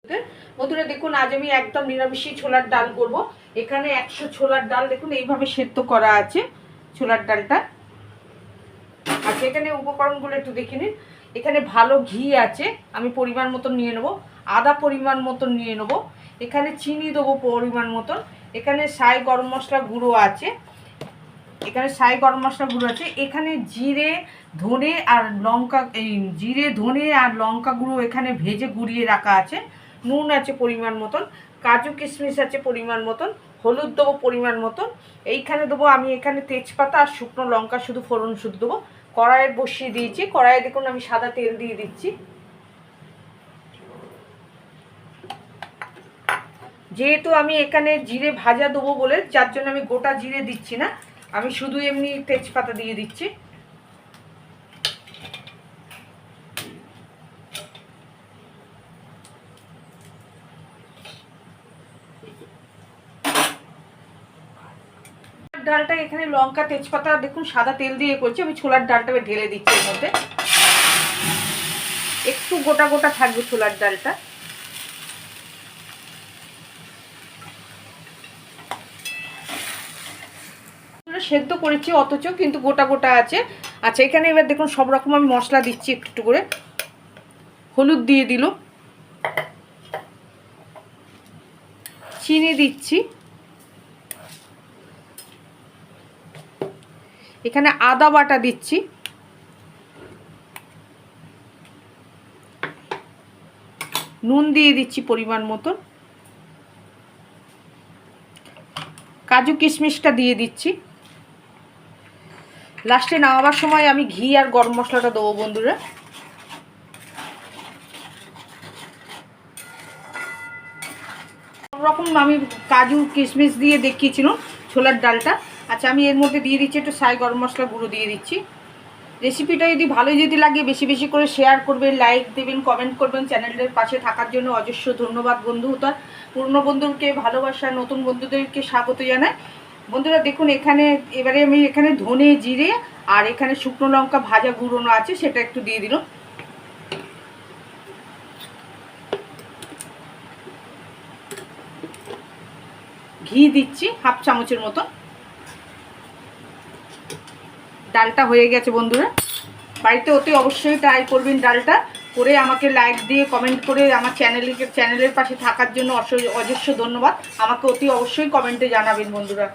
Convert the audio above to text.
বন্ধুরা দেখুন, আজ আমি একদম নিরামিষই ছোলার ডাল করব। এখানে 100 ছোলার ডাল দেখুন এইভাবে সেদ্ধ করা আছে ছোলার ডালটা। আচ্ছা, এখানে উপকরণগুলো একটু দেখে নিন। এখানে ভালো ঘি আছে, আমি পরিমাণ মতন নিয়ে নেব। আদা পরিমাণ মতন নিয়ে নেব। এখানে চিনি দেবো পরিমাণ মতন। এখানে সাই গরম মশলা গুঁড়ো আছে। এখানে জিরে ধনে আর লঙ্কা, এই জিরে ধনে আর লঙ্কা গুঁড়ো এখানে ভেজে গুঁড়িয়ে রাখা আছে। নুন আছে পরিমাণ মতন, কাজু কিশমিশ আছে পরিমাণ মতন, হলুদ দেবো পরিমাণ মতন। এইখানে দেবো আমি এখানে তেজপাতা আর শুকনো লঙ্কা, শুধু ফোড়ন শুধু দেবো। কড়াইয়ে বসিয়ে দিয়েছি। কড়াইয়ে দেখুন আমি সাদা তেল দিয়ে দিচ্ছি। যেহেতু আমি এখানে জিরে ভাজা দেবো বলে, যার জন্য আমি গোটা জিরে দিচ্ছি না, আমি শুধু এমনি তেজপাতা দিয়ে দিচ্ছি। ডালটা এখানে লঙ্কা তেজপাতা দেখুন সাদা তেল দিয়ে করছি। আমি ছোলার ডালটা ঢেলে দিচ্ছি এর মধ্যে। একটু গোটা গোটা থাকবে ছোলার ডালটা। সেদ্ধ করেছি অথচ কিন্তু গোটা গোটা আছে। আচ্ছা, এখানে এবার দেখুন সব রকম আমি মশলা দিচ্ছি একটু একটু করে। হলুদ দিয়ে দিল, চিনি দিচ্ছি, এখানে আদা বাটা দিচ্ছি, নুন দিয়ে দিচ্ছি পরিমাণ মতন, কাজু কিশমিশটা দিয়ে দিচ্ছি। লাস্টে নামাবার সময় আমি ঘি আর গরম মশলাটা দেবো বন্ধুরা। সব রকম আমি কাজু কিশমিশ দিয়ে দেখিয়েছিলাম ছোলার ডালটা। আচ্ছা, আমি এর মধ্যে দিয়ে দিচ্ছি একটু সাই গরম মশলা গুঁড়ো দিয়ে দিচ্ছি। রেসিপিটা যদি ভালো লাগে বেশি বেশি করে শেয়ার করবেন, লাইক দেবেন, কমেন্ট করবেন। চ্যানেলের পাশে থাকার জন্য অজস্র ধন্যবাদ বন্ধু। তার পুরনো বন্ধুকে ভালোবাসা, নতুন বন্ধুদেরকে স্বাগত জানাই। বন্ধুরা দেখুন, এবারে আমি এখানে ধনে জিরে আর এখানে শুকনো লঙ্কা ভাজা গুঁড়োনো আছে, সেটা একটু দিয়ে দিলাম। ঘি দিচ্ছি হাফ চামচের মতো। ডালটা হয়ে গেছে বন্ধুরা। বাড়িতে অতি অবশ্যই ট্রাই করবেন ডালটা করে। আমাকে লাইক দিয়ে কমেন্ট করে আমার চ্যানেলের পাশে থাকার জন্য অজস্র ধন্যবাদ। আমাকে অতি অবশ্যই কমেন্টে জানাবেন বন্ধুরা।